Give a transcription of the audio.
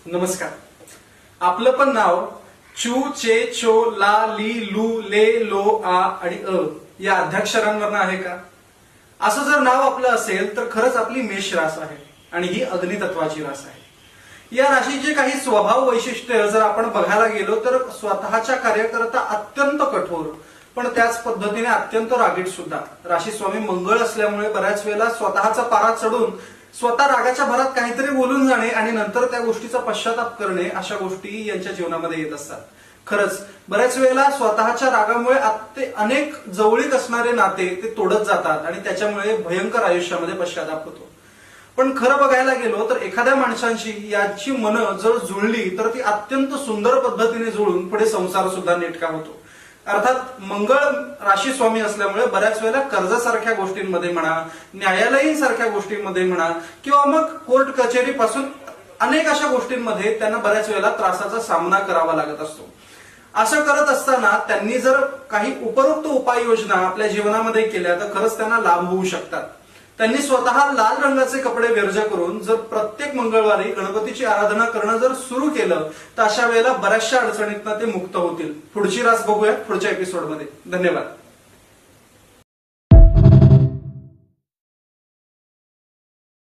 नमस्कार. आपलं पण नाव चू चे चो ला ली लू ले लो आ आणि अ या अध्याक्षरांवरनं आहे का? असं जर नाव आपलं असेल तर खरंच आपली मेष रास आहे आणि ही अग्नितत्वाची रास आहे. या राशीचे काही स्वभाव वैशिष्ट्य जर आपण बघायला गेलो तर स्वतःच्या कार्यकर्ता अत्यंत कठोर पण त्याच पद्धतीने अत्यंत रागीट सुद्धा. राशी स्वामी मंगळ असल्यामुळे बऱ्याच वेळेला स्वतःचा पारा चढून स्वतः रागाच्या भरात काहीतरी बोलून जाणे आणि नंतर त्या गोष्टीचा पश्चाताप करणे अशा गोष्टी यांच्या जीवनामध्ये येत असतात. खरंच बऱ्याच वेळेला स्वतःच्या रागामुळे अनेक जवळीक असणारे नाते ते तोडत जातात आणि त्याच्यामुळे भयंकर आयुष्यामध्ये पश्चाताप होतो. पण खरं बघायला गेलो तर एखाद्या माणसांची याची मनं जर जुळली तर ती अत्यंत सुंदर पद्धतीने जुळून पुढे संसार सुद्धा नेटका होतो. अर्थात मंगळ राशी स्वामी असल्यामुळे बऱ्याच वेळेला कर्जासारख्या गोष्टींमध्ये म्हणा, न्यायालयीन सारख्या गोष्टींमध्ये म्हणा किंवा मग कोर्ट कचेरी पासून अनेक अशा गोष्टींमध्ये त्यांना बऱ्याच वेळेला त्रासाचा सामना करावा लागत असतो. असं करत असताना त्यांनी जर काही उपरोक्त उपाययोजना आपल्या जीवनामध्ये केल्या तर खरंच त्यांना लाभ होऊ शकतात. त्यांनी स्वतः लाल रंगाचे कपडे वर्ज करून जर प्रत्येक मंगळवारी गणपतीची आराधना करणं जर सुरू केलं तर अशा वेळेला बऱ्याचशा अडचणीतनं ते मुक्त होतील. पुढची रास बघूया पुढच्या एपिसोडमध्ये. धन्यवाद.